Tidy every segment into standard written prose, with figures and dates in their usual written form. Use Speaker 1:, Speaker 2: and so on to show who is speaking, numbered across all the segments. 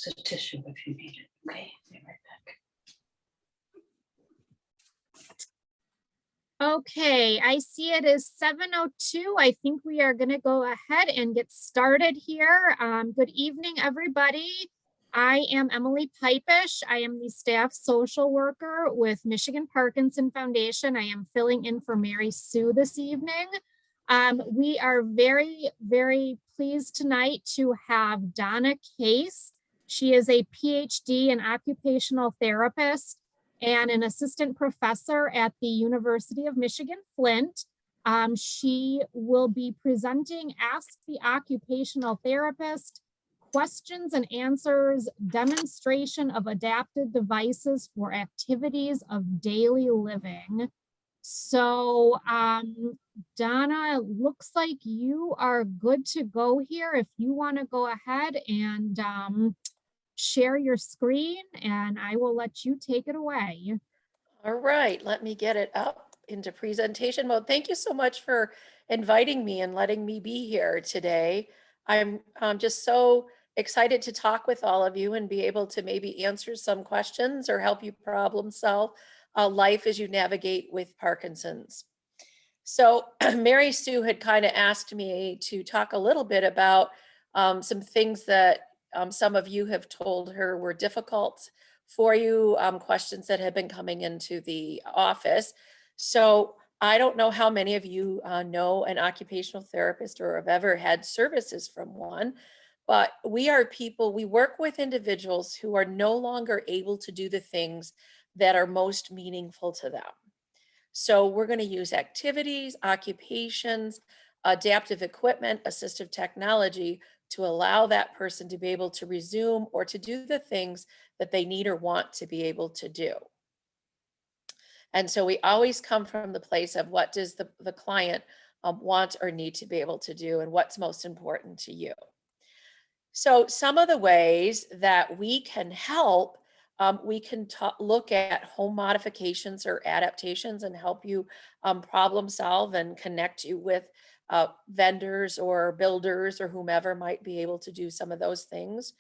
Speaker 1: There's a tissue if you need it. Okay, be right back.
Speaker 2: Okay, I see it is 7:02. I think we are going to go ahead and get started here. Good evening, everybody. I am Emily Pipish. I am the staff social worker with Michigan Parkinson Foundation. I am filling in for Mary Sue this evening. We are very, very pleased tonight to have Donna Case. She is a Ph.D. in occupational therapist and an assistant professor at the University of Michigan, Flint. She will be presenting Ask the Occupational Therapist, questions and answers, demonstration of adapted devices for activities of daily living. So Donna, looks like you are good to go here. If you want to go ahead and share your screen, and I will let you take it away.
Speaker 3: All right, let me get it up into presentation mode. Thank you so much for inviting me and letting me be here today. I'm just so excited to talk with all of you and be able to maybe answer some questions or help you problem solve life as you navigate with Parkinson's. So Mary Sue had kind of asked me to talk a little bit about some things that some of you have told her were difficult for you, questions that have been coming into the office. So I don't know how many of you know an occupational therapist or have ever had services from one, but we are people, we work with individuals who are no longer able to do the things that are most meaningful to them. So we're going to use activities, occupations, adaptive equipment, assistive technology to allow that person to be able to resume or to do the things that they need or want to be able to do. And so we always come from the place of what does the client want or need to be able to do and what's most important to you. So some of the ways that we can help, we can look at home modifications or adaptations and help you problem solve and connect you with vendors or builders or whomever might be able to do some of those things.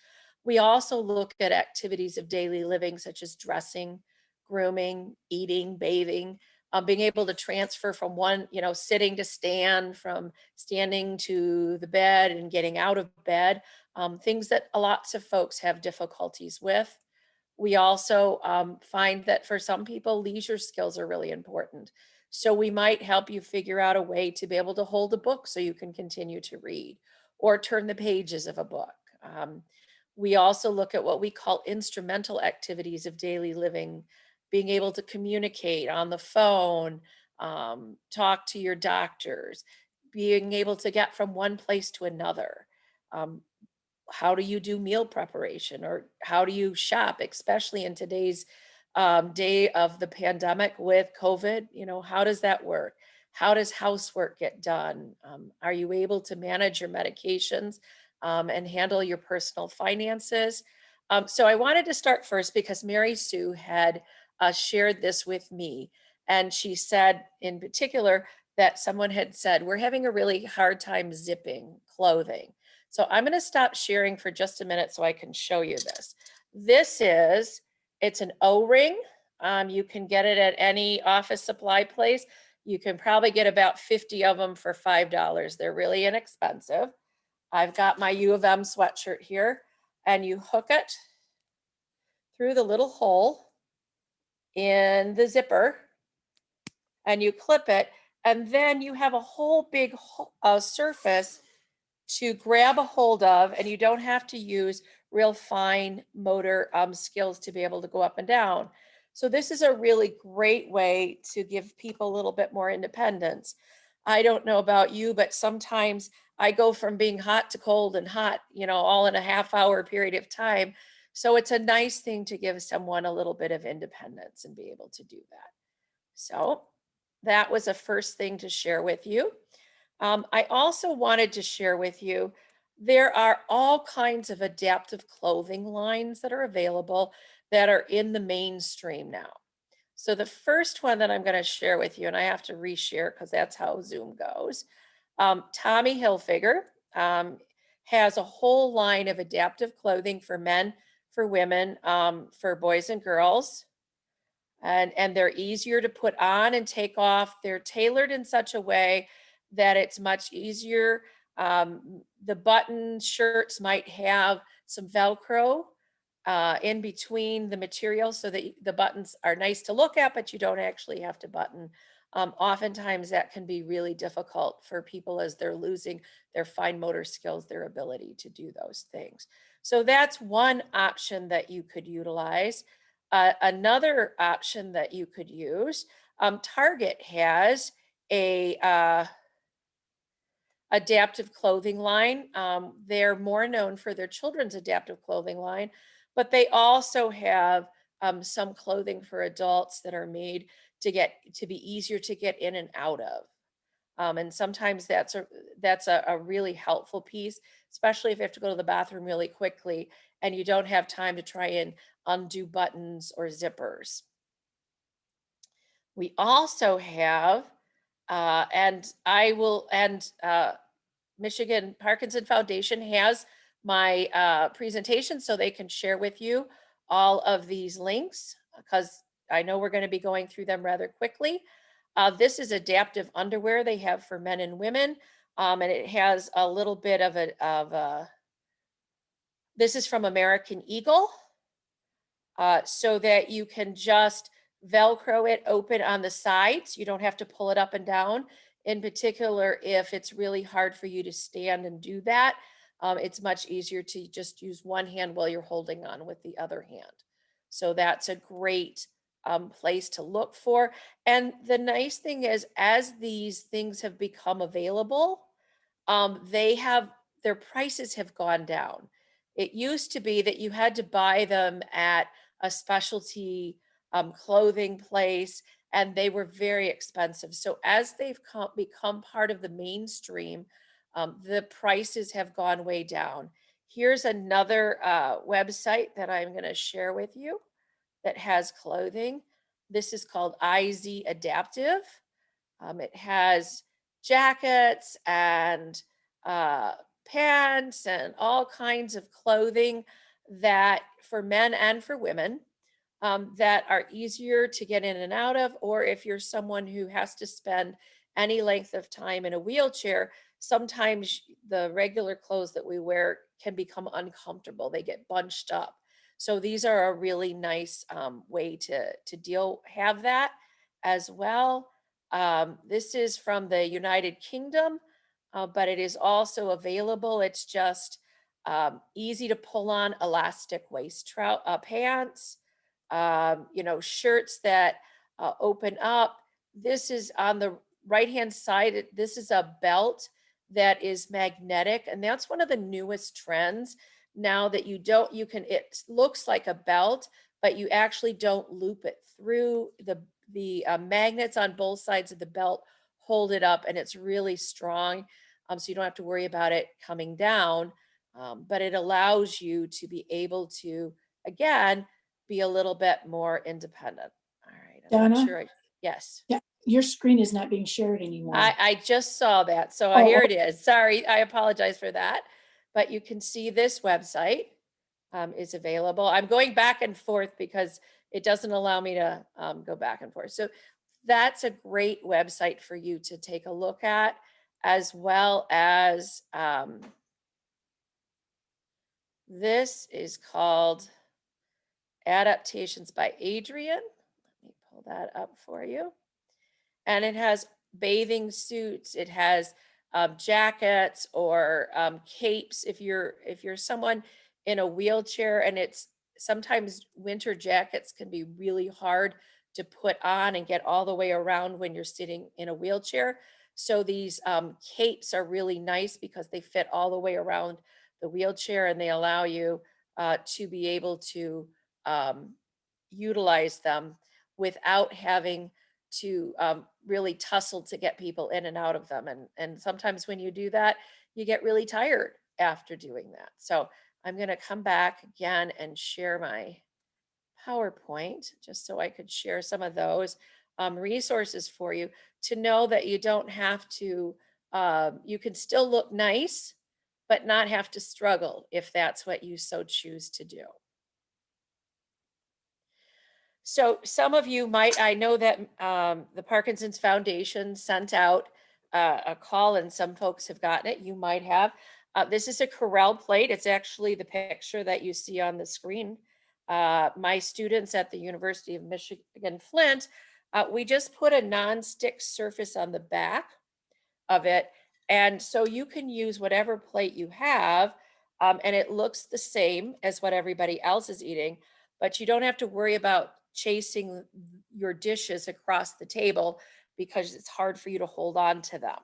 Speaker 3: We also look at activities of daily living, such as dressing, grooming, eating, bathing, being able to transfer from one, sitting to stand, from standing to the bed and getting out of bed, things that lots of folks have difficulties with. We also find that for some people, leisure skills are really important. So we might help you figure out a way to be able to hold a book so you can continue to read or turn the pages of a book. We also look at what we call instrumental activities of daily living, being able to communicate on the phone, talk to your doctors, being able to get from one place to another. How do you do meal preparation, or how do you shop, especially in today's day of the pandemic with COVID? How does that work? How does housework get done? Are you able to manage your medications and handle your personal finances? So I wanted to start first because Mary Sue had shared this with me. And she said in particular that someone had said, we're having a really hard time zipping clothing. So I'm going to stop sharing for just a minute so I can show you this. It's an O-ring. You can get it at any office supply place. You can probably get about 50 of them for $5. They're really inexpensive. I've got my U of M sweatshirt here, and you hook it through the little hole in the zipper and you clip it, and then you have a whole big surface to grab a hold of, and you don't have to use real fine motor skills to be able to go up and down. So this is a really great way to give people a little bit more independence. I don't know about you, but sometimes I go from being hot to cold and hot, all in a half-hour period of time. So it's a nice thing to give someone a little bit of independence and be able to do that. So that was a first thing to share with you. I also wanted to share with you, there are all kinds of adaptive clothing lines that are available that are in the mainstream now. So the first one that I'm going to share with you, and I have to reshare because that's how Zoom goes. Tommy Hilfiger has a whole line of adaptive clothing for men, for women, for boys and girls. And they're easier to put on and take off. They're tailored in such a way that it's much easier. The button shirts might have some Velcro in between the material so that the buttons are nice to look at, but you don't actually have to button. Oftentimes that can be really difficult for people as they're losing their fine motor skills, their ability to do those things. So that's one option that you could utilize. Another option that you could use, Target has a adaptive clothing line. They're more known for their children's adaptive clothing line, but they also have some clothing for adults that are made to be easier to get in and out of. And sometimes that's a really helpful piece, especially if you have to go to the bathroom really quickly and you don't have time to try and undo buttons or zippers. We also have, Michigan Parkinson Foundation has my presentation so they can share with you all of these links because I know we're going to be going through them rather quickly. This is adaptive underwear they have for men and women, and it has a little bit of this is from American Eagle, so that you can just Velcro it open on the sides. You don't have to pull it up and down. In particular, if it's really hard for you to stand and do that, it's much easier to just use one hand while you're holding on with the other hand. So that's a great place to look for. And the nice thing is, as these things have become available, their prices have gone down. It used to be that you had to buy them at a specialty clothing place, and they were very expensive. So as they've become part of the mainstream, the prices have gone way down. Here's another website that I'm going to share with you that has clothing. This is called IZ Adaptive. It has jackets and pants and all kinds of clothing that for men and for women that are easier to get in and out of, or if you're someone who has to spend any length of time in a wheelchair, sometimes the regular clothes that we wear can become uncomfortable. They get bunched up. So these are a really nice way to have that as well. This is from the United Kingdom, but it is also available. It's just easy to pull on elastic waist pants, shirts that open up. This is on the right-hand side. This is a belt that is magnetic, and that's one of the newest trends now that it looks like a belt, but you actually don't loop it through. The magnets on both sides of the belt hold it up, and it's really strong, so you don't have to worry about it coming down, but it allows you to be able to, again, be a little bit more independent. All right, I'm not
Speaker 4: Donna?
Speaker 3: sure. Yes.
Speaker 4: Yeah, your screen is not being shared anymore.
Speaker 3: I just saw that, so
Speaker 4: Oh,
Speaker 3: here it is. Sorry, I apologize for that. But you can see this website is available. I'm going back and forth because it doesn't allow me to go back and forth. So that's a great website for you to take a look at, as well as this is called Adaptations by Adrian. Let me pull that up for you. And it has bathing suits. It has jackets or capes. If you're someone in a wheelchair, and it's sometimes winter jackets can be really hard to put on and get all the way around when you're sitting in a wheelchair. So these capes are really nice because they fit all the way around the wheelchair, and they allow you to be able to utilize them without having to really tussle to get people in and out of them. And sometimes when you do that, you get really tired after doing that. So I'm going to come back again and share my PowerPoint just so I could share some of those resources for you to know that you don't have to, you can still look nice, but not have to struggle if that's what you so choose to do. So some of you might, I know that the Parkinson's Foundation sent out a call and some folks have gotten it. You might have. This is a Corel plate. It's actually the picture that you see on the screen. My students at the University of Michigan, Flint, we just put a non-stick surface on the back of it. And so you can use whatever plate you have, and it looks the same as what everybody else is eating, but you don't have to worry about chasing your dishes across the table because it's hard for you to hold on to them.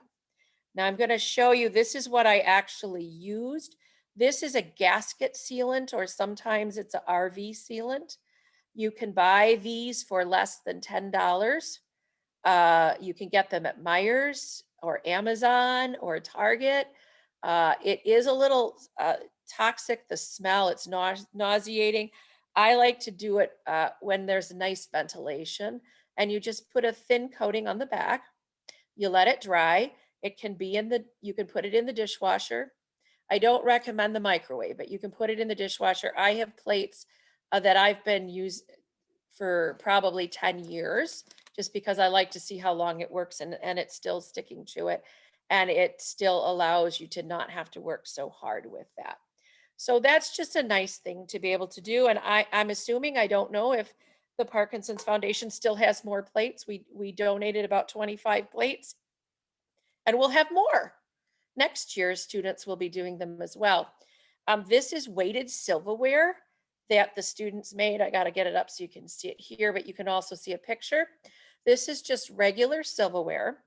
Speaker 3: Now I'm going to show you, this is what I actually used. This is a gasket sealant, or sometimes it's a RV sealant. You can buy these for less than $10. You can get them at Myers or Amazon or Target. It is a little toxic, the smell, it's nauseating. I like to do it when there's nice ventilation, and you just put a thin coating on the back. You let it dry. It can be you can put it in the dishwasher. I don't recommend the microwave, but you can put it in the dishwasher. I have plates that I've been using for probably 10 years, just because I like to see how long it works, and it's still sticking to it. And it still allows you to not have to work so hard with that. So that's just a nice thing to be able to do. And I'm assuming, I don't know if the Parkinson's Foundation still has more plates. We donated about 25 plates, and we'll have more. Next year, students will be doing them as well. This is weighted silverware that the students made. I got to get it up so you can see it here, but you can also see a picture. This is just regular silverware.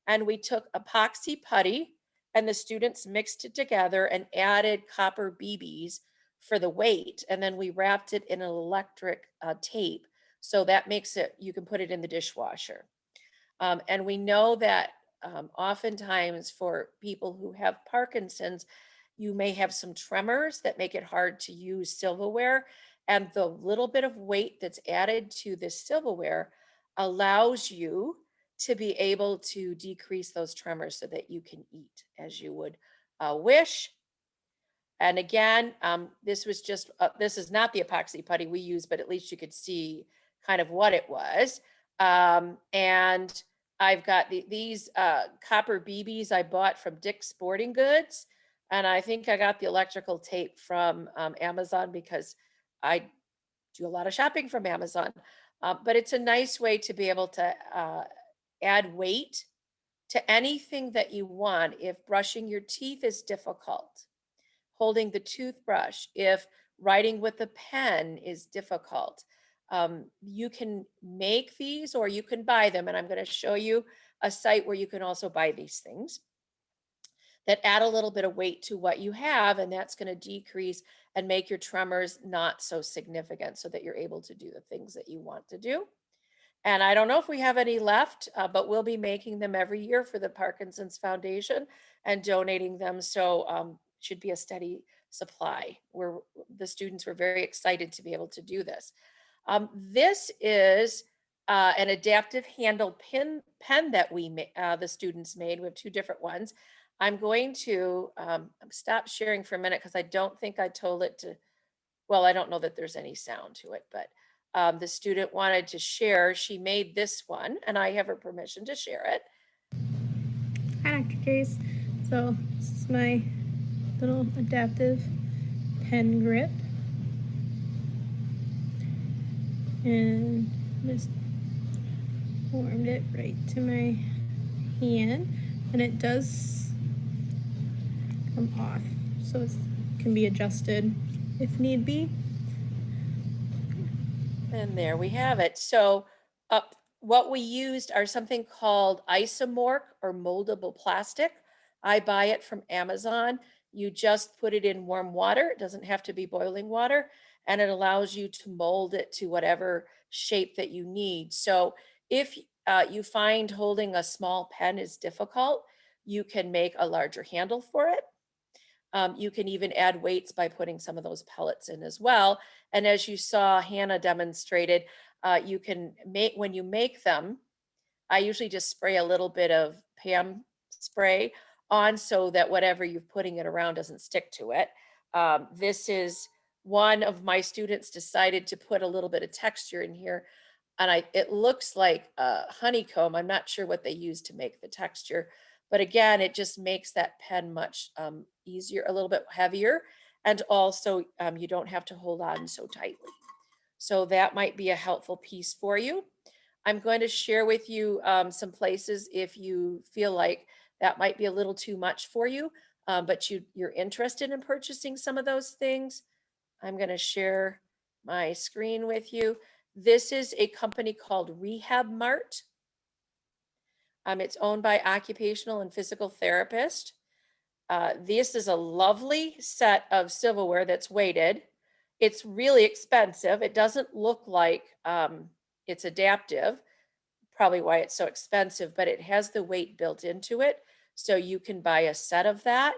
Speaker 3: And we took epoxy putty, and the students mixed it together and added copper BBs for the weight. And then we wrapped it in an electric tape. So that makes it, you can put it in the dishwasher. And we know that oftentimes for people who have Parkinson's, you may have some tremors that make it hard to use silverware. And the little bit of weight that's added to this silverware allows you to be able to decrease those tremors so that you can eat as you would wish. And again, this was just, this is not the epoxy putty we use, but at least you could see kind of what it was. And I've got these copper BBs I bought from Dick's Sporting Goods. And I think I got the electrical tape from Amazon, because I do a lot of shopping from Amazon. But it's a nice way to be able to add weight to anything that you want. If brushing your teeth is difficult, holding the toothbrush, if writing with a pen is difficult, you can make these or you can buy them. And I'm going to show you a site where you can also buy these things that add a little bit of weight to what you have. And that's going to decrease and make your tremors not so significant, so that you're able to do the things that you want to do. And I don't know if we have any left, but we'll be making them every year for the Parkinson's Foundation and donating them. So should be a steady supply, where the students were very excited to be able to do this. This is an adaptive handle pen that the students made. We have two different ones. I'm going to stop sharing for a minute, because I don't think I told it to, well, I don't know that there's any sound to it, but the student wanted to share. She made this one, and I have her permission to share it.
Speaker 5: Hi, Dr. Case. So this is my little adaptive pen grip, and just formed it right to my hand, and it does come off, so it can be adjusted if need be.
Speaker 3: And there we have it. So what we used are something called isomorph or moldable plastic. I buy it from Amazon. You just put it in warm water. It doesn't have to be boiling water, and it allows you to mold it to whatever shape that you need. So if you find holding a small pen is difficult, you can make a larger handle for it. You can even add weights by putting some of those pellets in as well. And as you saw Hannah demonstrated, you can make, when you make them, I usually just spray a little bit of Pam spray on, so that whatever you're putting it around doesn't stick to it. This is one of my students decided to put a little bit of texture in here, and it looks like honeycomb. I'm not sure what they use to make the texture, but again, it just makes that pen much easier, a little bit heavier, and also you don't have to hold on so tightly. So that might be a helpful piece for you. I'm going to share with you some places if you feel like that might be a little too much for you, but you're interested in purchasing some of those things. I'm going to share my screen with you. This is a company called Rehab Mart. It's owned by Occupational and Physical Therapist. This is a lovely set of silverware that's weighted. It's really expensive. It doesn't look like it's adaptive, probably why it's so expensive, but it has the weight built into it. So you can buy a set of that.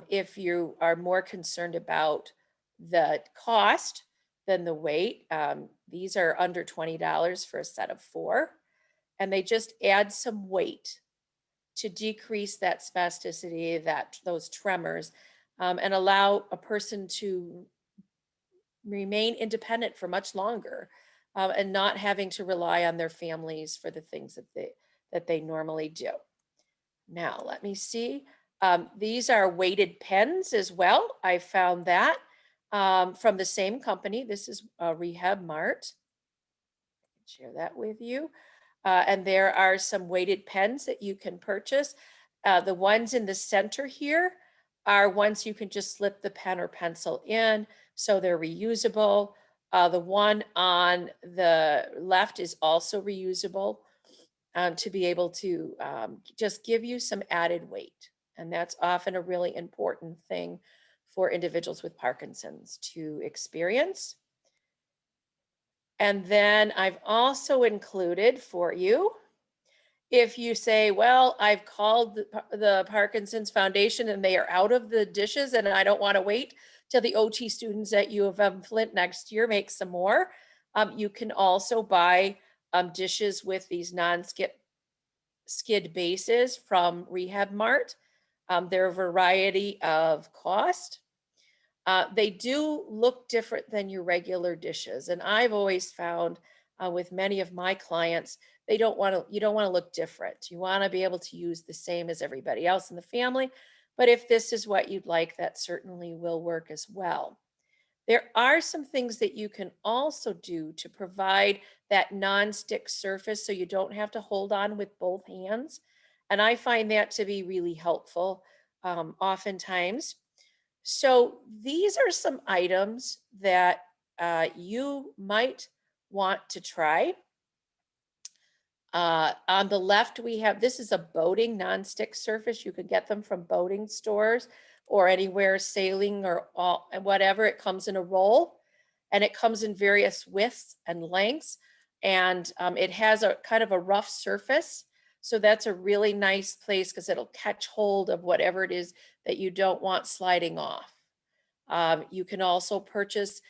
Speaker 3: If you are more concerned about the cost than the weight, these are under $20 for a set of 4. And they just add some weight to decrease that spasticity, those tremors, and allow a person to remain independent for much longer, and not having to rely on their families for the things that they normally do. Now, let me see. These are weighted pens as well. I found that from the same company. This is Rehab Mart. Share that with you. And there are some weighted pens that you can purchase. The ones in the center here are ones you can just slip the pen or pencil in, so they're reusable. The one on the left is also reusable, to be able to just give you some added weight. And that's often a really important thing for individuals with Parkinson's to experience. And then I've also included for you, if you say, well, I've called the Parkinson's Foundation and they are out of the dishes and I don't want to wait till the OT students at U of M Flint next year make some more, you can also buy dishes with these non-skid bases from Rehab Mart. They're a variety of cost. They do look different than your regular dishes. And I've always found with many of my clients, you don't want to look different. You want to be able to use the same as everybody else in the family. But if this is what you'd like, that certainly will work as well. There are some things that you can also do to provide that non-stick surface so you don't have to hold on with both hands. And I find that to be really helpful oftentimes. So these are some items that you might want to try. On the left, we have, this is a boating nonstick surface. You can get them from boating stores or anywhere, sailing or whatever. It comes in a roll and it comes in various widths and lengths. And it has a kind of a rough surface. So that's a really nice place because it'll catch hold of whatever it is that you don't want sliding off. You can also purchase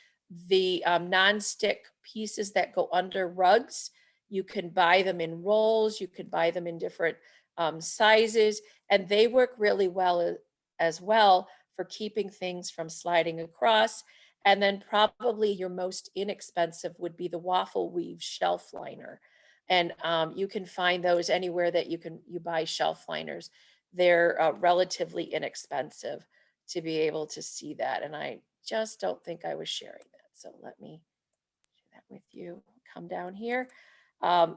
Speaker 3: the non-stick pieces that go under rugs. You can buy them in rolls. You can buy them in different sizes, and they work really well as well for keeping things from sliding across. And then probably your most inexpensive would be the waffle weave shelf liner. And you can find those anywhere that you buy shelf liners. They're relatively inexpensive to be able to see that. And I just don't think I was sharing that. So let me share that with you. Come down here.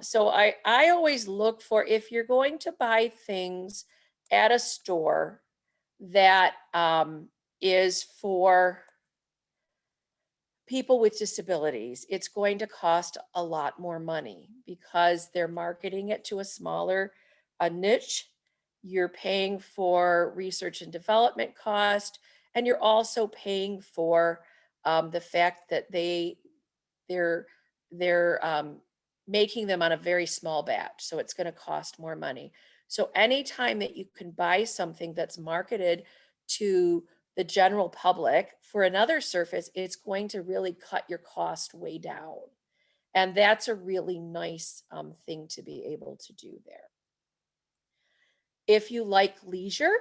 Speaker 3: So I always look for, if you're going to buy things at a store that is for people with disabilities, it's going to cost a lot more money because they're marketing it to a niche. You're paying for research and development cost, and you're also paying for the fact that they're making them on a very small batch, so it's going to cost more money. So anytime that you can buy something that's marketed to the general public for another surface, it's going to really cut your cost way down. And that's a really nice thing to be able to do there. If you like leisure,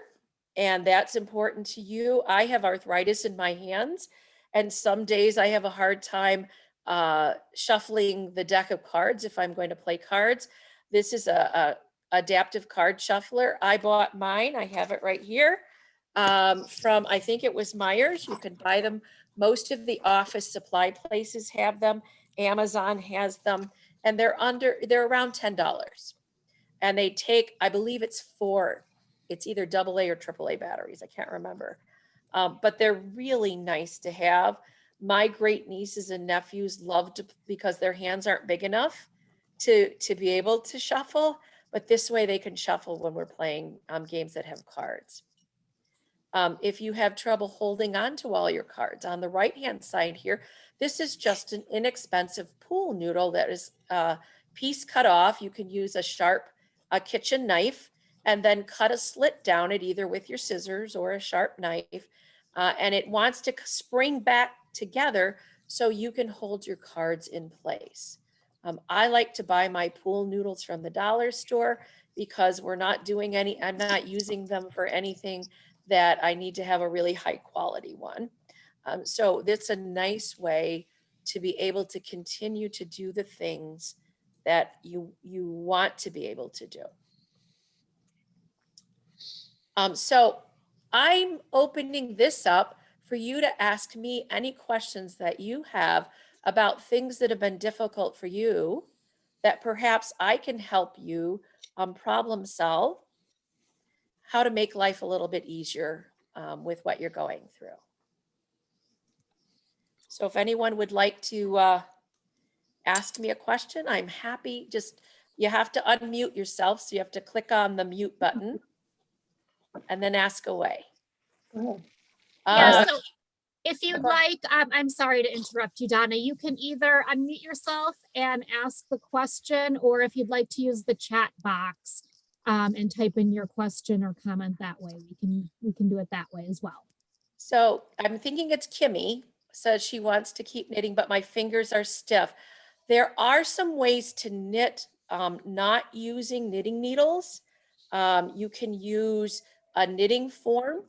Speaker 3: and that's important to you, I have arthritis in my hands, And some days I have a hard time shuffling the deck of cards if I'm going to play cards. This is a adaptive card shuffler. I bought mine. I have it right here from, I think it was Myers. You can buy them. Most of the office supply places have them. Amazon has them, and they're around $10. And they take, I believe it's either AA or AAA batteries. I can't remember. But they're really nice to have. My great nieces and nephews loved because their hands aren't big enough to be able to shuffle, but this way they can shuffle when we're playing games that have cards. If you have trouble holding on to all your cards, on the right-hand side here, this is just an inexpensive pool noodle that is piece cut off. You can use a sharp kitchen knife and then cut a slit down it either with your scissors or a sharp knife. And it wants to spring back together so you can hold your cards in place. I like to buy my pool noodles from the dollar store because I'm not using them for anything that I need to have a really high quality one. So that's a nice way to be able to continue to do the things that you want to be able to do. So I'm opening this up for you to ask me any questions that you have about things that have been difficult for you that perhaps I can help you problem solve, how to make life a little bit easier with what you're going through. So if anyone would like to ask me a question, I'm happy. Just, you have to unmute yourself. So you have to click on the mute button and then ask away.
Speaker 2: Yeah, so if you'd like, I'm sorry to interrupt you, Donna. You can either unmute yourself and ask the question, or if you'd like to use the chat box and type in your question or comment that way, we can do it that way as well.
Speaker 3: So I'm thinking it's Kimmy, says she wants to keep knitting, but my fingers are stiff. There are some ways to knit not using knitting needles. You can use a knitting form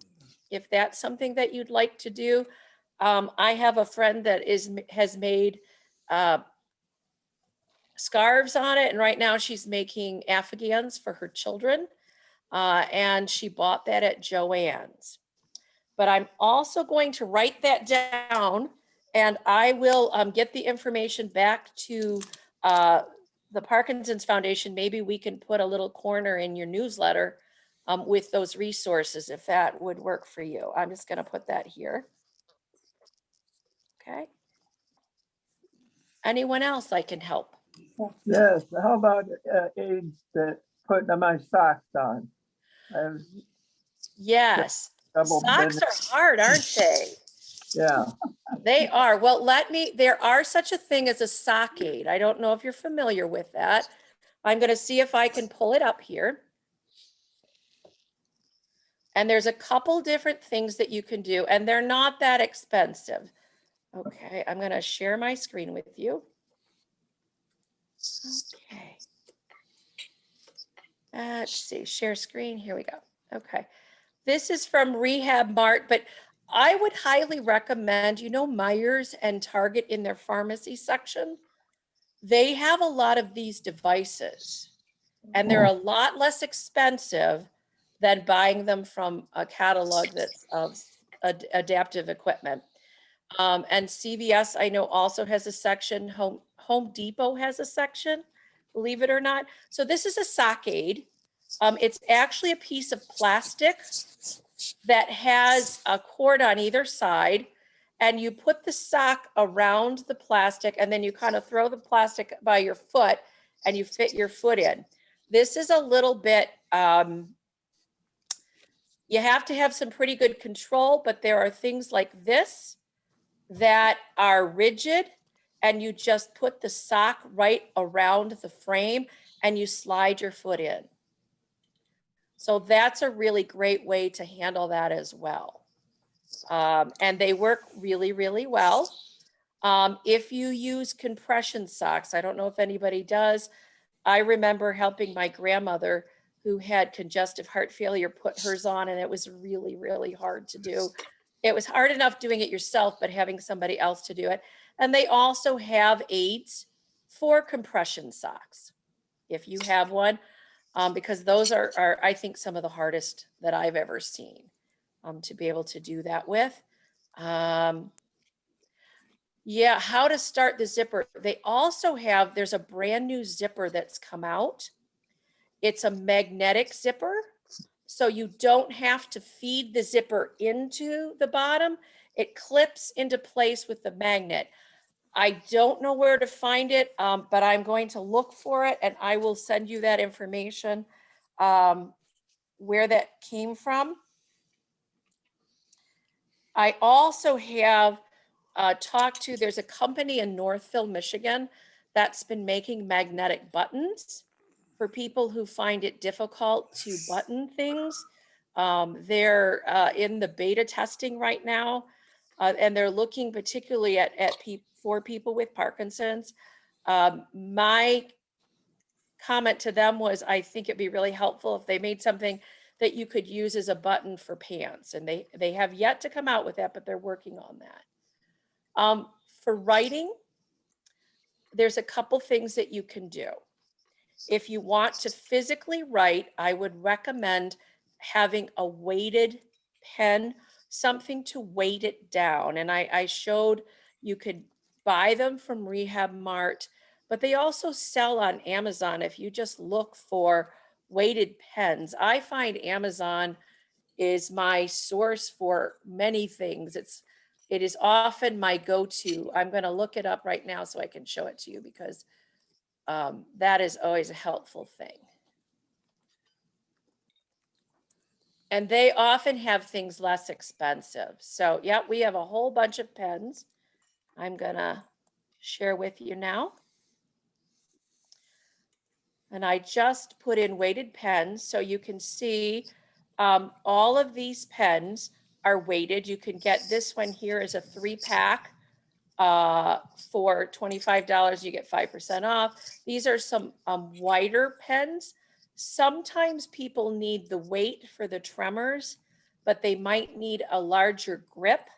Speaker 3: if that's something that you'd like to do. I have a friend that has made scarves on it, and right now she's making afghans for her children, and she bought that at Joann's. But I'm also going to write that down, and I will get the information back to the Parkinson's Foundation. Maybe we can put a little corner in your newsletter with those resources, if that would work for you. I'm just going to put that here. Okay. Anyone else I can help?
Speaker 6: Yes, how about aids that putting my socks on?
Speaker 3: Yes, socks are hard, aren't they?
Speaker 6: Yeah.
Speaker 3: They are. Well, there are such a thing as a sock aid. I don't know if you're familiar with that. I'm going to see if I can pull it up here. And there's a couple different things that you can do, and they're not that expensive. Okay, I'm going to share my screen with you. Okay. Let's see, share screen. Here we go. Okay. This is from Rehab Mart, but I would highly recommend, Myers and Target in their pharmacy section, they have a lot of these devices, and they're a lot less expensive than buying them from a catalog that's of adaptive equipment. And CVS, I know, also has a section. Home Depot has a section, believe it or not. So this is a sock aid. It's actually a piece of plastic that has a cord on either side, and you put the sock around the plastic, and then you kind of throw the plastic by your foot and you fit your foot in. This is a little bit, you have to have some pretty good control, but there are things like this that are rigid, and you just put the sock right around the frame and you slide your foot in. So that's a really great way to handle that as well. And they work really, really well. If you use compression socks, I don't know if anybody does. I remember helping my grandmother who had congestive heart failure put hers on, and it was really, really hard to do. it was hard enough doing it yourself, but having somebody else to do it. And they also have aids for compression socks, if you have one, because those are, I think, some of the hardest that I've ever seen to be able to do that with. Yeah, how to start the zipper. They also have, there's a brand new zipper that's come out. It's a magnetic zipper. So you don't have to feed the zipper into the bottom. It clips into place with the magnet. I don't know where to find it, but I'm going to look for it and I will send you that information where that came from. I also have talked to, there's a company in Northville, Michigan that's been making magnetic buttons for people who find it difficult to button things. They're in the beta testing right now, and they're looking particularly for people with Parkinson's. My comment to them was, I think it'd be really helpful if they made something that you could use as a button for pants. And they have yet to come out with that, but they're working on that. For writing, there's a couple things that you can do. If you want to physically write, I would recommend having a weighted pen, something to weight it down. And I showed you could buy them from Rehab Mart, but they also sell on Amazon if you just look for weighted pens. I find Amazon is my source for many things. It is often my go-to. I'm going to look it up right now so I can show it to you because that is always a helpful thing. And they often have things less expensive. So yeah, we have a whole bunch of pens. I'm gonna share with you now. And I just put in weighted pens so you can see all of these pens are weighted. You can get this one here as a 3-pack. For $25, you get 5% off. These are some wider pens. Sometimes people need the weight for the tremors, but they might need a larger grip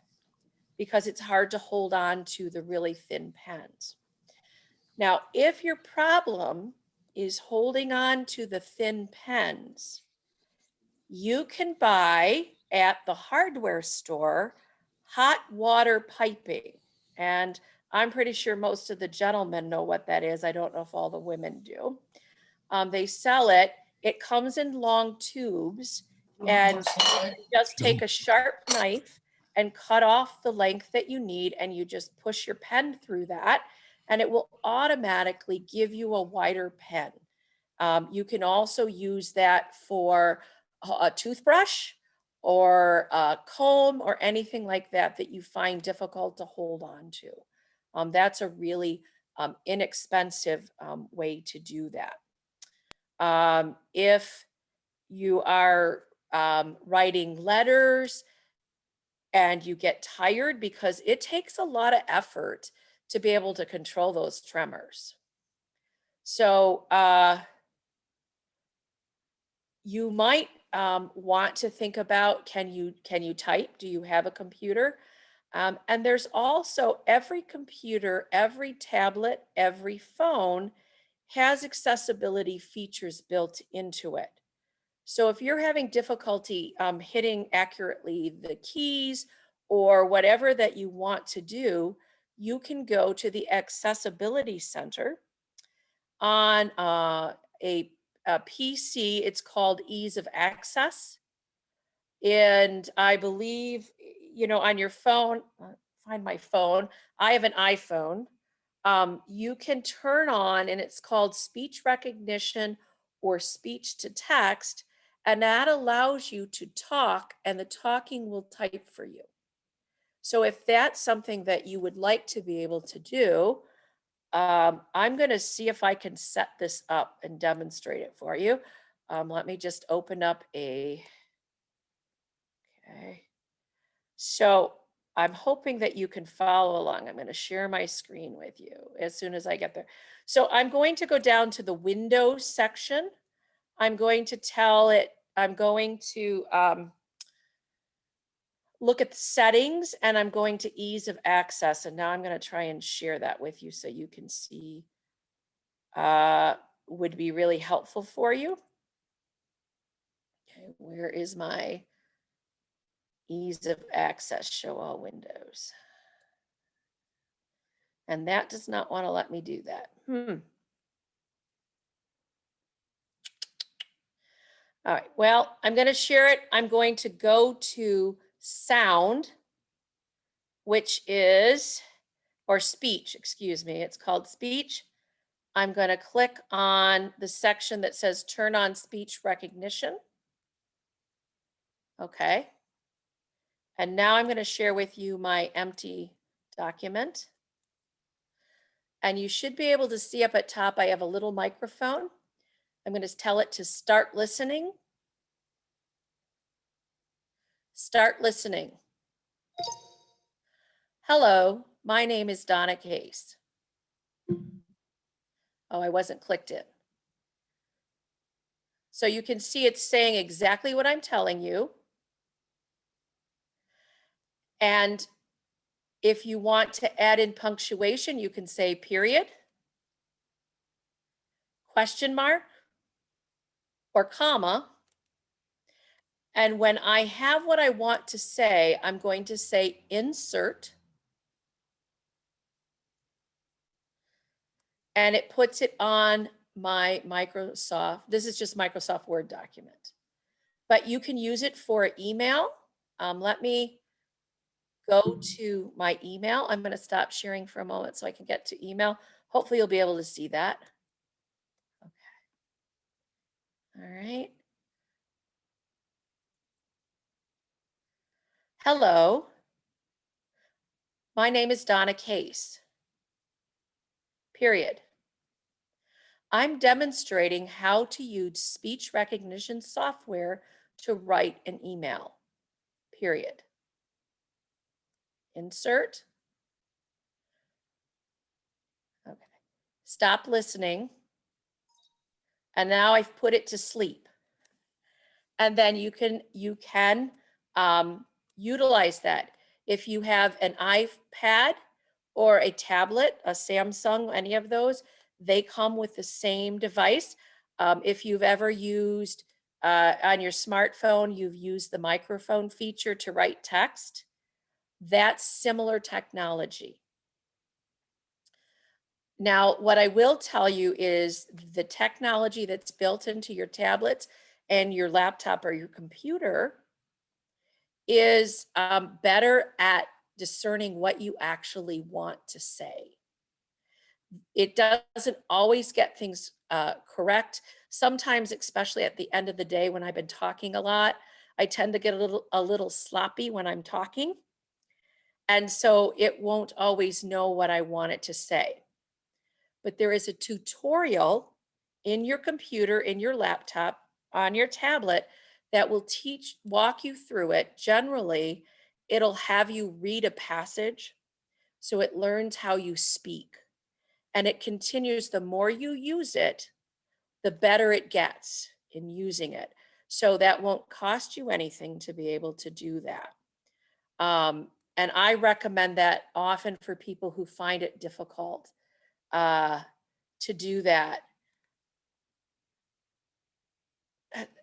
Speaker 3: because it's hard to hold on to the really thin pens. Now, if your problem is holding on to the thin pens, you can buy at the hardware store hot water piping. And I'm pretty sure most of the gentlemen know what that is. I don't know if all the women do. They sell it. It comes in long tubes, and you just take a sharp knife and cut off the length that you need, and you just push your pen through that, and it will automatically give you a wider pen. You can also use that for a toothbrush or a comb or anything like that that you find difficult to hold on to. That's a really inexpensive way to do that. If you are writing letters and you get tired, because it takes a lot of effort to be able to control those tremors. So you might want to think about, can you type? Do you have a computer? And there's also every computer, every tablet, every phone has accessibility features built into it. So if you're having difficulty hitting accurately the keys or whatever that you want to do, you can go to the Accessibility Center on a PC. It's called Ease of Access. And I believe, on your phone, find my phone. I have an iPhone. You can turn on, and it's called speech recognition or speech to text. And that allows you to talk, and the talking will type for you. So if that's something that you would like to be able to do, I'm going to see if I can set this up and demonstrate it for you. Let me just open up okay. So I'm hoping that you can follow along. I'm going to share my screen with you as soon as I get there. So I'm going to go down to the Windows section. I'm going to tell it, I'm going to look at the settings, and I'm going to ease of access. And now I'm going to try and share that with you so you can see. Would be really helpful for you. Okay, where is my ease of access? Show all windows. And that does not want to let me do that. All right, well, I'm going to share it. I'm going to go to sound, which is, or speech, excuse me. It's called speech. I'm going to click on the section that says turn on speech recognition. Okay. And now I'm going to share with you my empty document. And you should be able to see up at top, I have a little microphone. I'm going to tell it to start listening. Start listening. Hello, my name is Donna Case. Oh, I wasn't clicked in. So you can see it's saying exactly what I'm telling you. And if you want to add in punctuation, you can say period, question mark, or comma. And when I have what I want to say, I'm going to say insert. And it puts it on my Microsoft. This is just Microsoft Word document. But you can use it for email. Let me go to my email. I'm going to stop sharing for a moment so I can get to email. Hopefully you'll be able to see that. Okay. All right. Hello. My name is Donna Case. Period. I'm demonstrating how to use speech recognition software to write an email. Period. Insert. Okay. Stop listening. And now I've put it to sleep. And then you can utilize that. If you have an iPad or a tablet, a Samsung, any of those, they come with the same device. If you've ever used on your smartphone, you've used the microphone feature to write text, that's similar technology. Now, what I will tell you is the technology that's built into your tablets and your laptop or your computer is better at discerning what you actually want to say. It doesn't always get things correct. Sometimes, especially at the end of the day when I've been talking a lot, I tend to get a little sloppy when I'm talking. And so it won't always know what I want it to say. But there is a tutorial in your computer, in your laptop, on your tablet that will walk you through it. Generally, it'll have you read a passage so it learns how you speak. And it continues, the more you use it, the better it gets in using it. So that won't cost you anything to be able to do that. And I recommend that often for people who find it difficult to do that.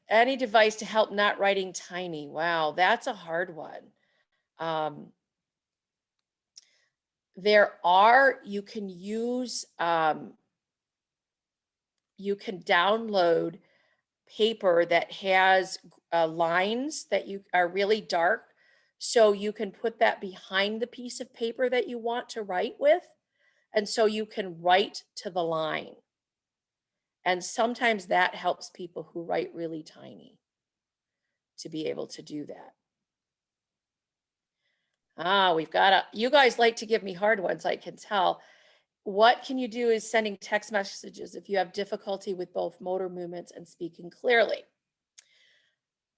Speaker 3: Any device to help not writing tiny. Wow, that's a hard one. You can use, you can download paper that has lines that are really dark. So you can put that behind the piece of paper that you want to write with. And so you can write to the line. And sometimes that helps people who write really tiny to be able to do that. You guys like to give me hard ones, I can tell. What can you do is sending text messages if you have difficulty with both motor movements and speaking clearly.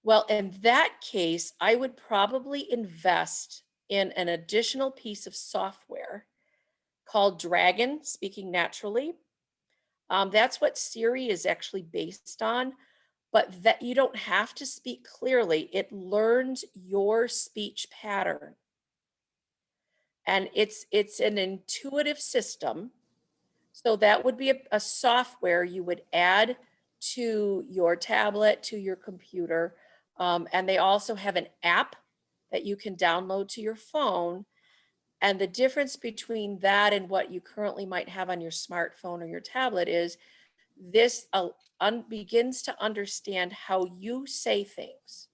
Speaker 3: Well, in that case, I would probably invest in an additional piece of software called Dragon, Speaking Naturally. That's what Siri is actually based on. but that you don't have to speak clearly. It learns your speech pattern. And it's an intuitive system. So that would be a software you would add to your tablet, to your computer. And they also have an app that you can download to your phone. And the difference between that and what you currently might have on your smartphone or your tablet is this begins to understand how you say things.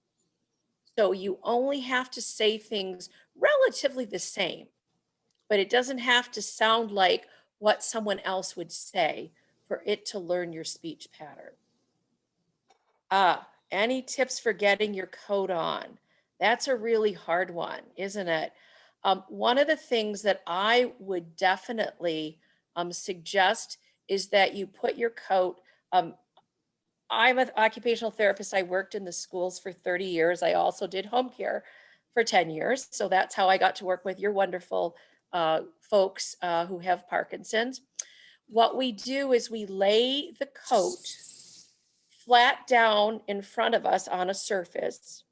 Speaker 3: So you only have to say things relatively the same, but it doesn't have to sound like what someone else would say for it to learn your speech pattern. Any tips for getting your coat on? That's a really hard one, isn't it? One of the things that I would definitely suggest is that you put your coat. I'm an occupational therapist. I worked in the schools for 30 years. I also did home care for 10 years. So that's how I got to work with your wonderful folks who have Parkinson's. What we do is we lay the coat flat down in front of us on a surface.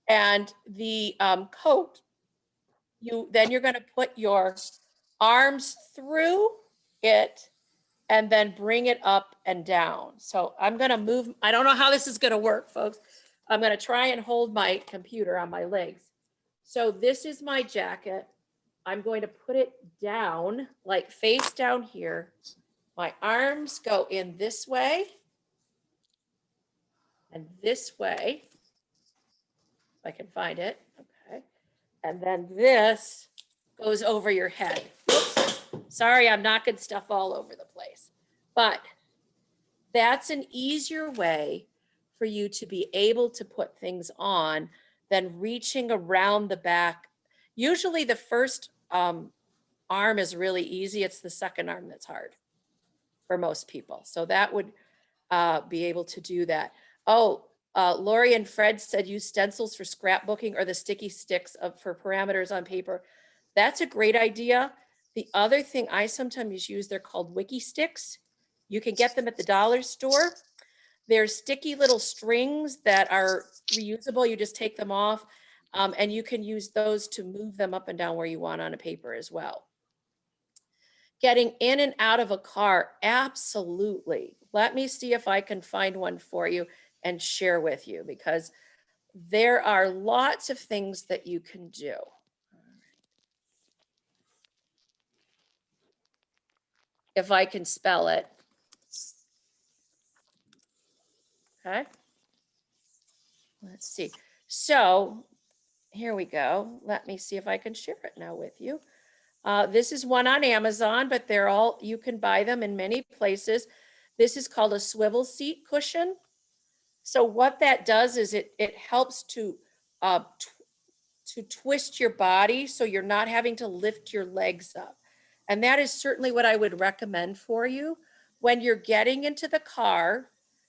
Speaker 3: And the coat, then you're going to put your arms through it and then bring it up and down. So I'm going to move. I don't know how this is going to work, folks. I'm going to try and hold my computer on my legs. So this is my jacket. I'm going to put it down, like face down here. My arms go in this way and this way. If I can find it. Okay. And then this goes over your head. Oops. Sorry, I'm knocking stuff all over the place. But that's an easier way for you to be able to put things on than reaching around the back. Usually the first arm is really easy. It's the second arm that's hard for most people. So that would be able to do that. Oh, Lori and Fred said use stencils for scrapbooking or the sticky sticks for parameters on paper. That's a great idea. The other thing I sometimes use, they're called wiki sticks. You can get them at the dollar store. They're sticky little strings that are reusable. You just take them off and you can use those to move them up and down where you want on a paper as well. Getting in and out of a car, absolutely. Let me see if I can find one for you and share with you because there are lots of things that you can do. If I can spell it. Okay. Let's see. So here we go. Let me see if I can share it now with you. This is one on Amazon, but they're all, you can buy them in many places. This is called a swivel seat cushion. So what that does is it helps to twist your body so you're not having to lift your legs up. And that is certainly what I would recommend for you. When you're getting into the car,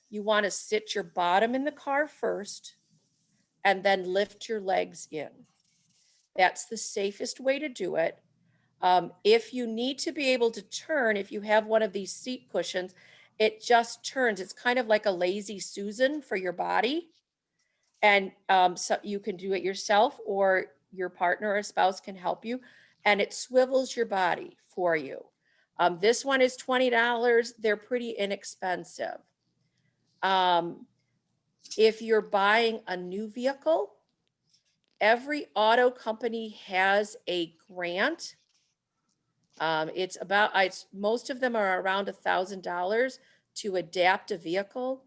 Speaker 3: you want to sit your bottom in the car first and then lift your legs in. That's the safest way to do it. If you need to be able to turn, if you have one of these seat cushions, it just turns. It's kind of like a lazy Susan for your body. And so you can do it yourself or your partner or spouse can help you. And it swivels your body for you. This one is $20. They're pretty inexpensive. If you're buying a new vehicle, every auto company has a grant. Most of them are around $1,000 to adapt a vehicle.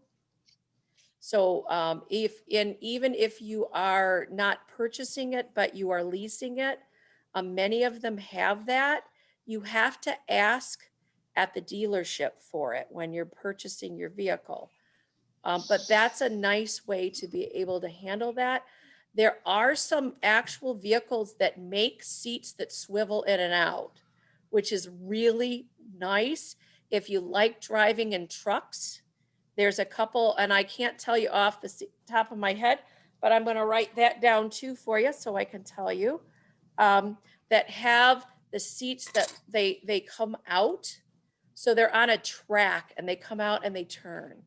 Speaker 3: So even if you are not purchasing it, but you are leasing it, many of them have that. You have to ask at the dealership for it when you're purchasing your vehicle. But that's a nice way to be able to handle that. There are some actual vehicles that make seats that swivel in and out, which is really nice. If you like driving in trucks, there's a couple, and I can't tell you off the top of my head, but I'm going to write that down too for you so I can tell you, that have the seats that they come out. So they're on a track and they come out and they turn.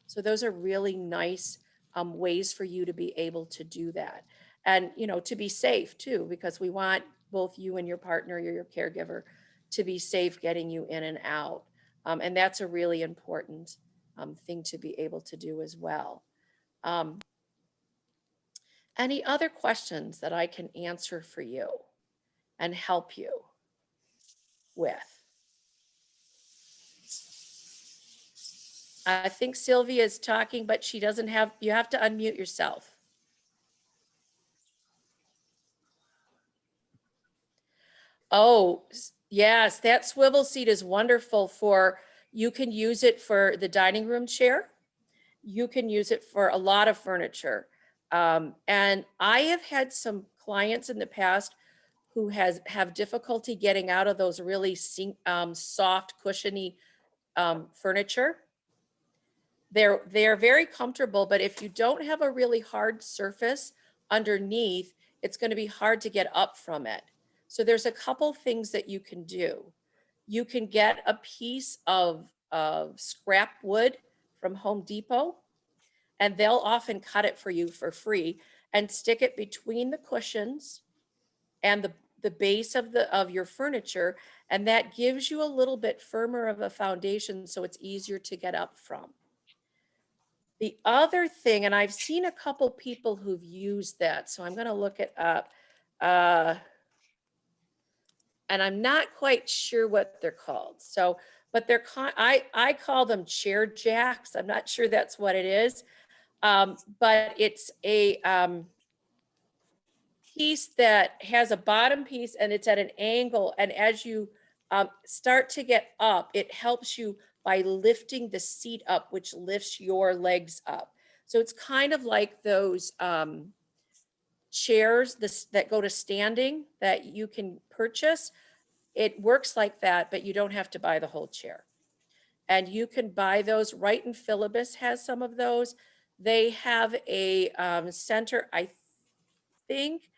Speaker 3: So those are really nice ways for you to be able to do that. And, to be safe too, because we want both you and your partner or your caregiver to be safe getting you in and out. And that's a really important thing to be able to do as well. Any other questions that I can answer for you and help you with? I think Sylvia is talking, but she doesn't have, you have to unmute yourself. Oh, yes, that swivel seat is wonderful for, you can use it for the dining room chair. You can use it for a lot of furniture. And I have had some clients in the past who have difficulty getting out of those really soft, cushiony furniture. They're very comfortable, but if you don't have a really hard surface underneath, it's going to be hard to get up from it. So there's a couple things that you can do. You can get a piece of scrap wood from Home Depot, and they'll often cut it for you for free and stick it between the cushions and the base of your furniture, and that gives you a little bit firmer of a foundation, so it's easier to get up from. The other thing, and I've seen a couple people who've used that, so I'm going to look it up. And I'm not quite sure what they're called. So, but I call them chair jacks. I'm not sure that's what it is. But it's a piece that has a bottom piece and it's at an angle. And as you start to get up, it helps you by lifting the seat up, which lifts your legs up. So it's kind of like those chairs that go to standing that you can purchase. It works like that, but you don't have to buy the whole chair. And you can buy those. Wright and Philibus has some of those. They have a center, I think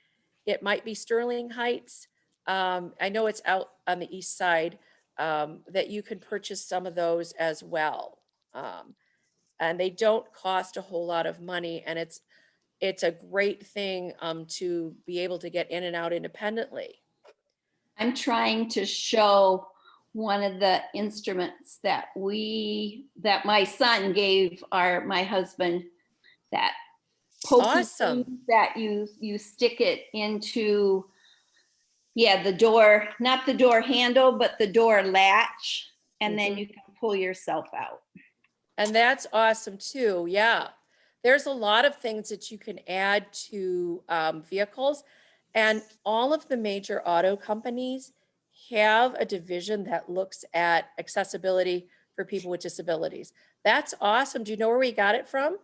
Speaker 3: it might be Sterling Heights. I know it's out on the east side, that you can purchase some of those as well. And they don't cost a whole lot of money, and it's a great thing to be able to get in and out independently.
Speaker 7: I'm trying to show one of the instruments that my son gave my husband, that pokey
Speaker 3: Awesome.
Speaker 7: thing that you stick it into, the door, not the door handle, but the door latch, and then you can pull yourself out.
Speaker 3: And that's awesome too. Yeah. There's a lot of things that you can add to vehicles, and all of the major auto companies have a division that looks at accessibility for people with disabilities. That's awesome. Do you know where we got it from?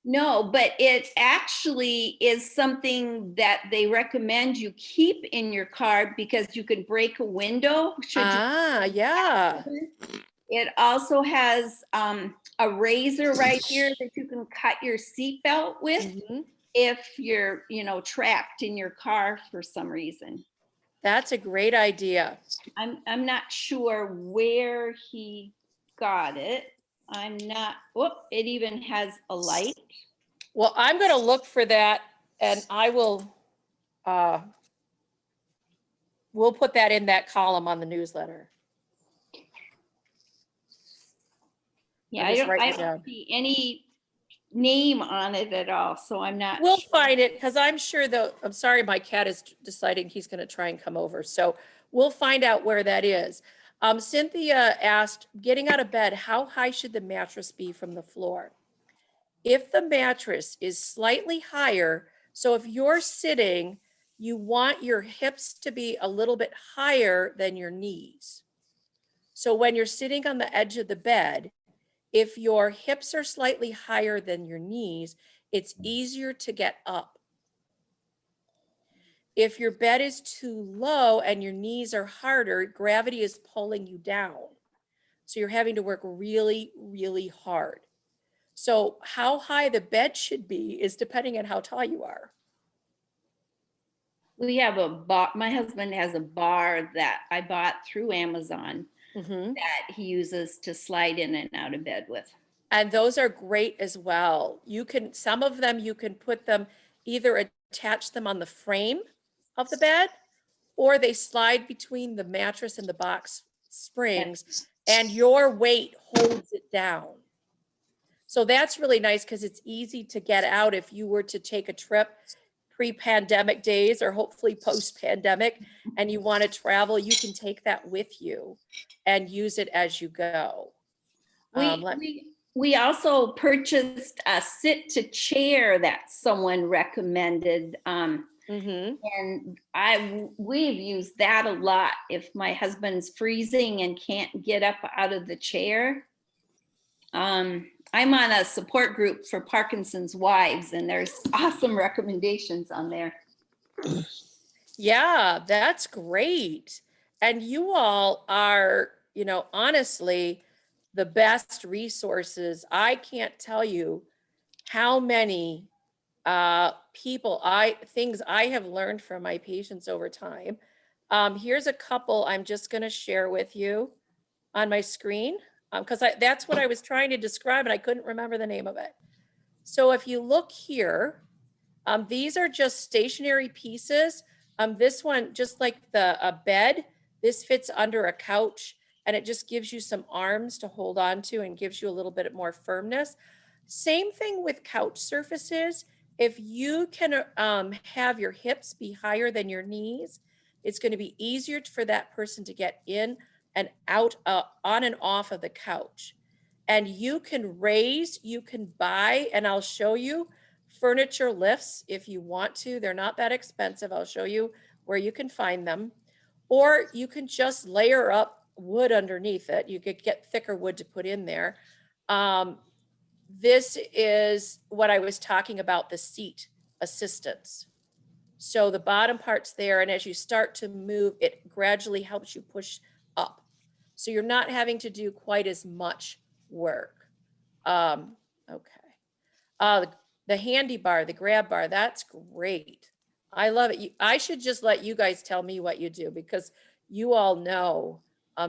Speaker 7: No, but it actually is something that they recommend you keep in your car because you can break a window.
Speaker 3: Yeah.
Speaker 7: It also has a razor right here that you can cut your seatbelt with if you're, trapped in your car for some reason.
Speaker 3: That's a great idea.
Speaker 7: I'm not sure where he got it. It even has a light.
Speaker 3: Well, I'm going to look for that, and I will, we'll put that in that column on the newsletter.
Speaker 7: Yeah, I don't see any name on it at all, so I'm not
Speaker 3: We'll
Speaker 7: sure.
Speaker 3: find it, because I'm sure I'm sorry, my cat is deciding he's going to try and come over. So we'll find out where that is. Cynthia asked, getting out of bed, how high should the mattress be from the floor? If the mattress is slightly higher, so if you're sitting, you want your hips to be a little bit higher than your knees. So when you're sitting on the edge of the bed, if your hips are slightly higher than your knees, it's easier to get up. If your bed is too low and your knees are harder, gravity is pulling you down. So you're having to work really, really hard. So how high the bed should be is depending on how tall you are.
Speaker 7: We have a bar. My husband has a bar that I bought through Amazon that he uses to slide in and out of bed with.
Speaker 3: And those are great as well. You can, some of them, you can put them, either attach them on the frame of the bed, or they slide between the mattress and the box springs, and your weight holds it down. So that's really nice because it's easy to get out if you were to take a trip pre-pandemic days or hopefully post-pandemic and you want to travel, you can take that with you and use it as you go.
Speaker 7: We also purchased a sit to chair that someone recommended.
Speaker 3: Mhm.
Speaker 7: And we've used that a lot if my husband's freezing and can't get up out of the chair. I'm on a support group for Parkinson's wives, and there's awesome recommendations on there.
Speaker 3: Yeah, that's great. And you all are, you know, honestly, the best resources. I can't tell you how many things I have learned from my patients over time. Here's a couple I'm just going to share with you on my screen, because that's what I was trying to describe and I couldn't remember the name of it. So if you look here, these are just stationary pieces. This one, just like a bed, this fits under a couch and it just gives you some arms to hold on to and gives you a little bit more firmness. Same thing with couch surfaces. If you can have your hips be higher than your knees, it's going to be easier for that person to get in and out, on and off of the couch. And you can raise, you can buy, and I'll show you furniture lifts if you want to. They're not that expensive. I'll show you where you can find them. Or you can just layer up wood underneath it. You could get thicker wood to put in there. This is what I was talking about, the seat assistance. So the bottom part's there, and as you start to move, it gradually helps you push up. So you're not having to do quite as much work. Okay. The handy bar, the grab bar, that's great. I love it. I should just let you guys tell me what you do because you all know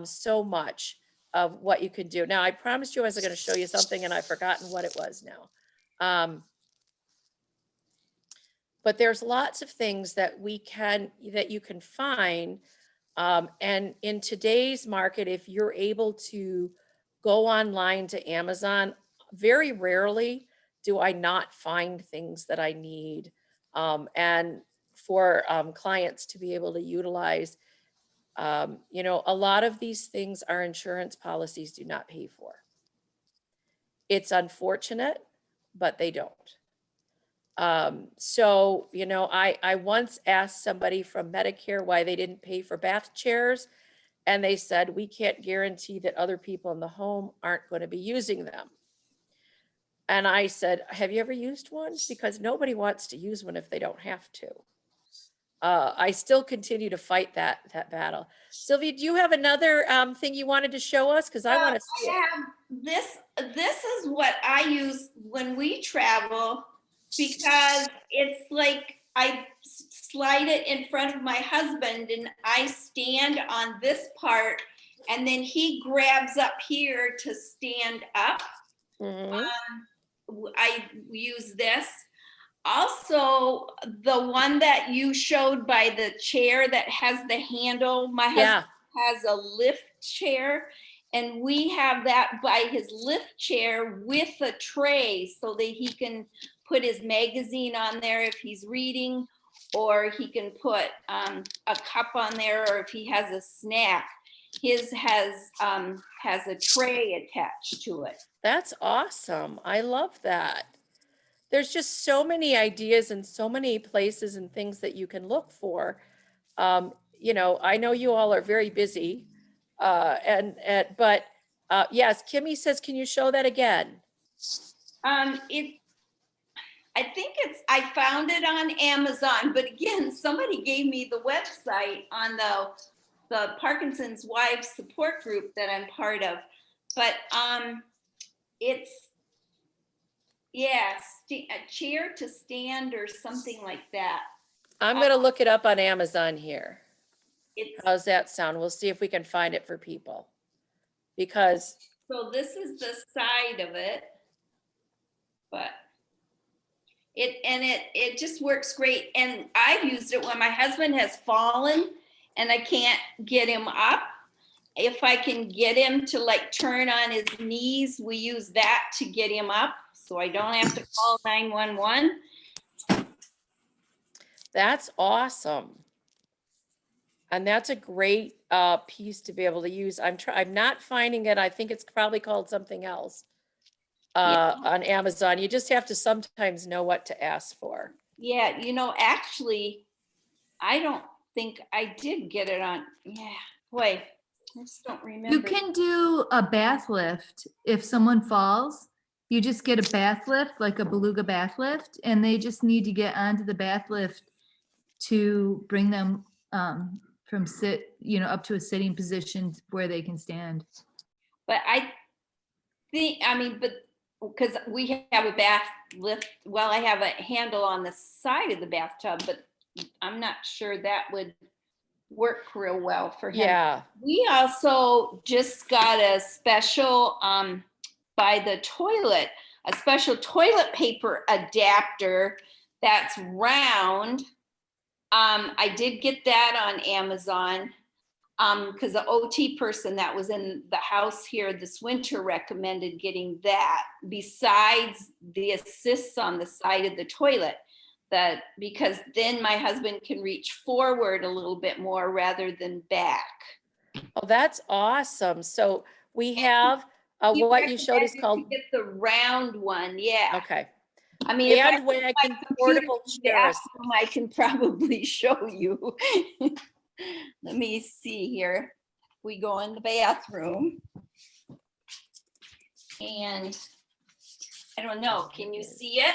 Speaker 3: so much of what you can do. Now, I promised you I was going to show you something and I've forgotten what it was now. But there's lots of things that you can find. And in today's market, if you're able to go online to Amazon, very rarely do I not find things that I need. And for clients to be able to utilize, you know, a lot of these things our insurance policies do not pay for. It's unfortunate, but they don't. So, you know, I once asked somebody from Medicare why they didn't pay for bath chairs. And they said, we can't guarantee that other people in the home aren't going to be using them. And I said, have you ever used one? Because nobody wants to use one if they don't have to. I still continue to fight that battle. Sylvia, do you have another thing you wanted to show us? Because I want to see it.
Speaker 7: This is what I use when we travel because it's like I slide it in front of my husband and I stand on this part and then he grabs up here to stand up.
Speaker 3: Mhm.
Speaker 7: I use this. Also, the one that you showed by the chair that has the handle, my husband has a lift chair and we have that by his lift chair with a tray so that he can put his magazine on there if he's reading, or he can put a cup on there, or if he has a snack. His has a tray attached to it.
Speaker 3: That's awesome. I love that. There's just so many ideas and so many places and things that you can look for. You know, I know you all are very busy. But yes, Kimmy says, can you show that again?
Speaker 7: I found it on Amazon, but again, somebody gave me the website on the Parkinson's Wives support group that I'm part of. But it's, a chair to stand or something like that.
Speaker 3: I'm going to look it up on Amazon here.
Speaker 7: It's,
Speaker 3: How's that sound? We'll see if we can find it for people. Because
Speaker 7: So this is the side of it. But it just works great. And I've used it when my husband has fallen and I can't get him up. If I can get him to like turn on his knees, we use that to get him up. So I don't have to call 911.
Speaker 3: That's awesome. And that's a great piece to be able to use. I'm not finding it. I think it's probably called something else on Amazon. You just have to sometimes know what to ask for.
Speaker 7: Yeah, actually, I don't think I did get it on. Yeah, boy, I just don't remember.
Speaker 8: You can do a bath lift if someone falls. You just get a bath lift, like a beluga bath lift, and they just need to get onto the bath lift to bring them from up to a sitting position where they can stand.
Speaker 7: But I think, because we have a bath lift, well, I have a handle on the side of the bathtub, but I'm not sure that would work real well for him.
Speaker 3: Yeah.
Speaker 7: We also just got a special by the toilet, a special toilet paper adapter that's round. I did get that on Amazon because the OT person that was in the house here this winter recommended getting that besides the assists on the side of the toilet, because then my husband can reach forward a little bit more rather than back.
Speaker 3: Oh, that's awesome. So we have what you showed is called.
Speaker 7: You get the round one, yeah.
Speaker 3: Okay.
Speaker 7: I mean, if I
Speaker 3: And
Speaker 7: put my
Speaker 3: wagon
Speaker 7: computer
Speaker 3: portable
Speaker 7: to the
Speaker 3: chairs.
Speaker 7: bathroom, I can probably show you. Let me see here. We go in the bathroom. And I don't know, can you see it?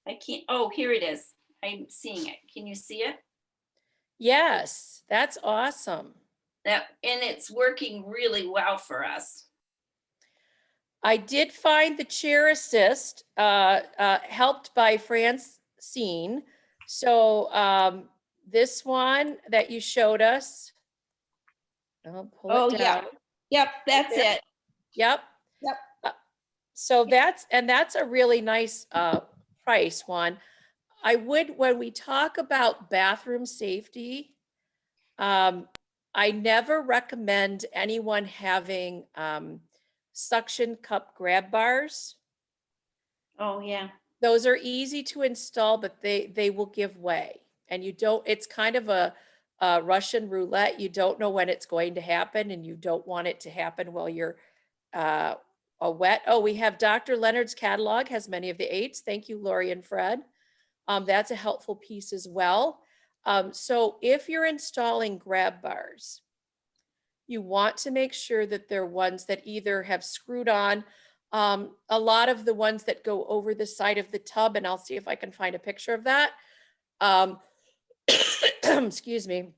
Speaker 7: I can't, oh, here it is. I'm seeing it. Can you see it?
Speaker 3: Yes, that's awesome.
Speaker 7: And it's working really well for us.
Speaker 3: I did find the chair assist helped by Francine. So this one that you showed us. I'll pull it down.
Speaker 7: Yep, that's
Speaker 3: there.
Speaker 7: it.
Speaker 3: Yep.
Speaker 7: Yep.
Speaker 3: So that's a really nice price one. I would, when we talk about bathroom safety, I never recommend anyone having suction cup grab bars.
Speaker 7: Oh, yeah.
Speaker 3: Those are easy to install, but they will give way. And you don't, it's kind of a Russian roulette. You don't know when it's going to happen, and you don't want it to happen while you're wet. Oh, we have Dr. Leonard's catalog, has many of the aids. Thank you, Lori and Fred. That's a helpful piece as well. So if you're installing grab bars, you want to make sure that they're ones that either have screwed on. A lot of the ones that go over the side of the tub, and I'll see if I can find a picture of that. Excuse me.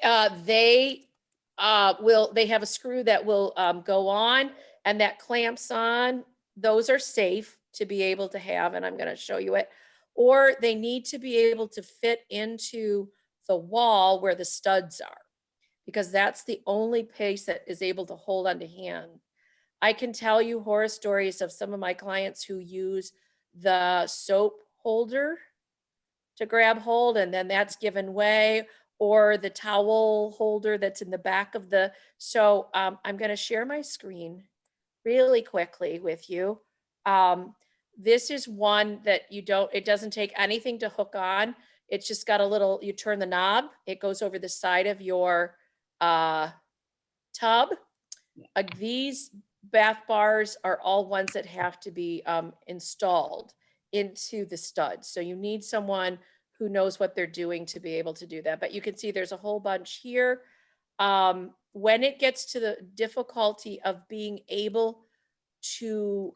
Speaker 3: They have a screw that will go on, and that clamps on. Those are safe to be able to have, and I'm going to show you it. Or they need to be able to fit into the wall where the studs are, because that's the only place that is able to hold onto hand. I can tell you horror stories of some of my clients who use the soap holder to grab hold, and then that's given way, or the towel holder that's in the back of the, so I'm going to share my screen really quickly with you. This is one that it doesn't take anything to hook on. It's just got a little, you turn the knob, it goes over the side of your tub. These bath bars are all ones that have to be installed into the studs. So you need someone who knows what they're doing to be able to do that. But you can see there's a whole bunch here. When it gets to the difficulty of being able to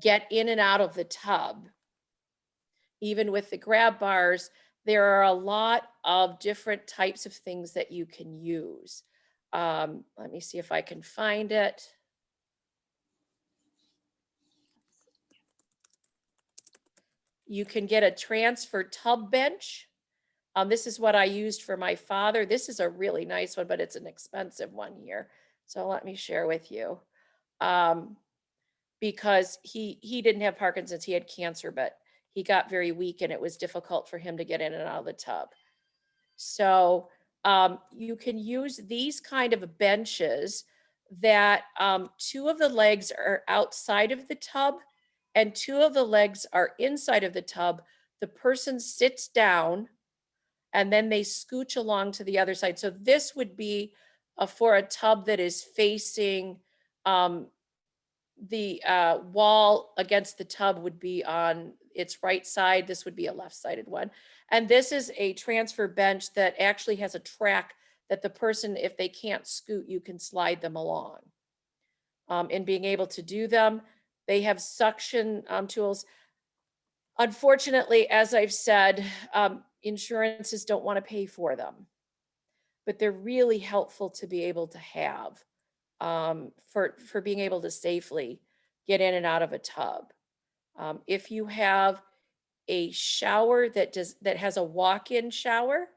Speaker 3: get in and out of the tub, even with the grab bars, there are a lot of different types of things that you can use. Let me see if I can find it. You can get a transfer tub bench. This is what I used for my father. This is a really nice one, but it's an expensive one here. So let me share with you. Because he didn't have Parkinson's, he had cancer, but he got very weak and it was difficult for him to get in and out of the tub. So you can use these kind of benches that 2 of the legs are outside of the tub and 2 of the legs are inside of the tub. The person sits down and then they scooch along to the other side. So this would be for a tub that is facing the wall against the tub would be on its right side. This would be a left-sided one. And this is a transfer bench that actually has a track that the person, if they can't scoot, you can slide them along. In being able to do them, they have suction tools. Unfortunately, as I've said, insurances don't want to pay for them, but they're really helpful to be able to have for being able to safely get in and out of a tub. If you have a shower that has a walk-in shower,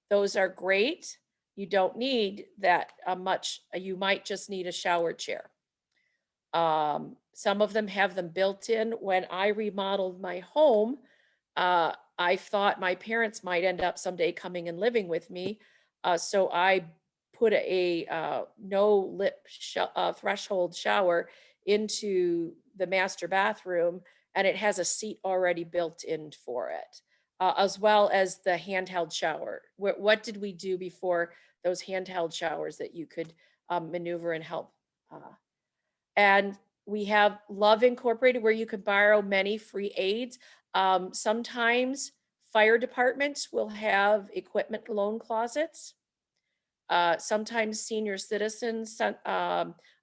Speaker 3: those are great. You don't need that much. You might just need a shower chair. Some of them have them built in. When I remodeled my home, I thought my parents might end up someday coming and living with me. So I put a no lip threshold shower into the master bathroom, and it has a seat already built in for it, as well as the handheld shower. What did we do before those handheld showers that you could maneuver and help? And we have Love Incorporated, where you can borrow many free aids. Sometimes fire departments will have equipment loan closets. Sometimes senior citizens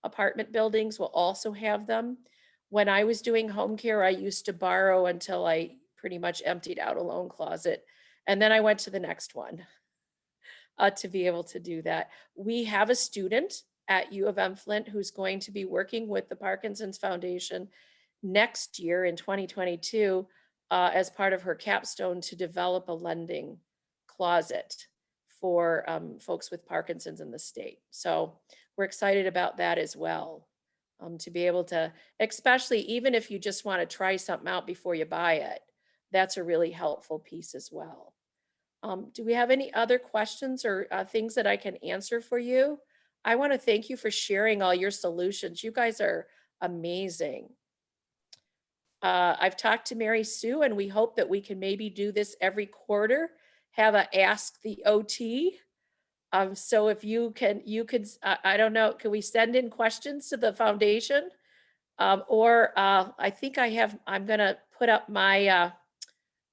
Speaker 3: apartment buildings will also have them. When I was doing home care, I used to borrow until I pretty much emptied out a loan closet. And then I went to the next one to be able to do that. We have a student at U of M Flint who's going to be working with the Parkinson's Foundation next year in 2022 as part of her capstone to develop a lending closet for folks with Parkinson's in the state. So we're excited about that as well, to be able to, especially even if you just want to try something out before you buy it, that's a really helpful piece as well. Do we have any other questions or things that I can answer for you? I want to thank you for sharing all your solutions. You guys are amazing. I've talked to Mary Sue, and we hope that we can maybe do this every quarter, have a Ask the OT. So if you could, I don't know, can we send in questions to the foundation? Or I think I'm going to put up my,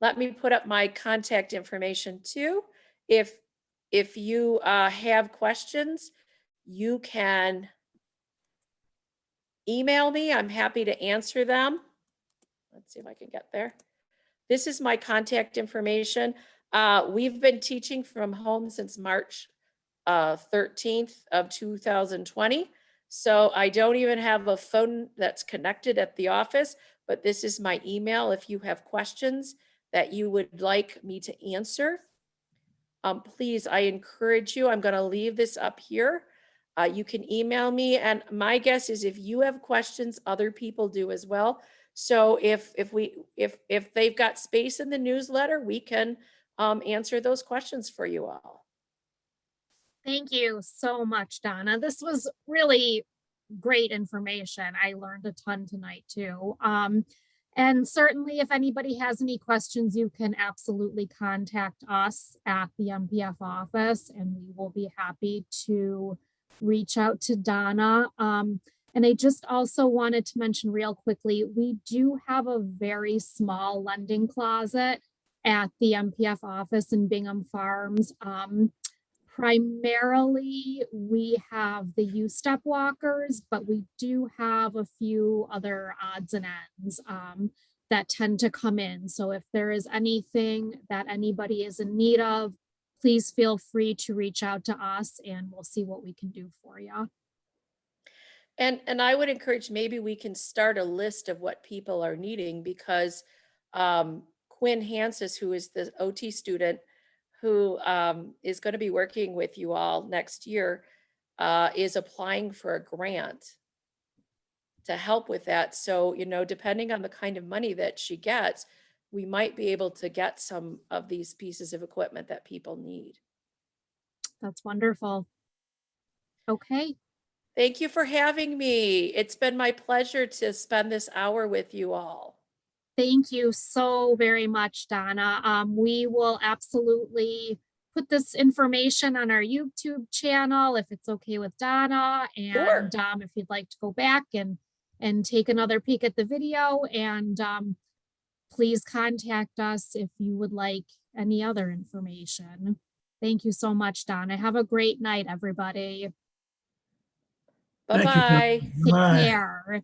Speaker 3: let me put up my contact information too. If you have questions, you can email me. I'm happy to answer them. Let's see if I can get there. This is my contact information. We've been teaching from home since March 13th of 2020. So I don't even have a phone that's connected at the office, but this is my email. If you have questions that you would like me to answer, please, I encourage you. I'm going to leave this up here. You can email me, and my guess is if you have questions, other people do as well. So if they've got space in the newsletter, we can answer those questions for you all.
Speaker 2: Thank you so much, Donna. This was really great information. I learned a ton tonight too. And certainly if anybody has any questions, you can absolutely contact us at the MPF office, and we will be happy to reach out to Donna. And I just also wanted to mention real quickly, we do have a very small lending closet at the MPF office in Bingham Farms. Primarily, we have the U-step walkers, but we do have a few other odds and ends that tend to come in. So if there is anything that anybody is in need of, please feel free to reach out to us and we'll see what we can do for you.
Speaker 3: And I would encourage, maybe we can start a list of what people are needing, because Quinn Hansis, who is the OT student who is going to be working with you all next year, is applying for a grant to help with that. So, you know, depending on the kind of money that she gets, we might be able to get some of these pieces of equipment that people need.
Speaker 2: That's wonderful. Okay,
Speaker 3: Thank you for having me. It's been my pleasure to spend this hour with you all.
Speaker 2: thank you so very much, Donna. We will absolutely put this information on our YouTube channel if it's okay with Donna.
Speaker 3: Sure.
Speaker 2: And if you'd like to go back and take another peek at the video, and please contact us if you would like any other information. Thank you so much, Donna. Have a great night, everybody.
Speaker 3: Bye-bye.
Speaker 2: Take care.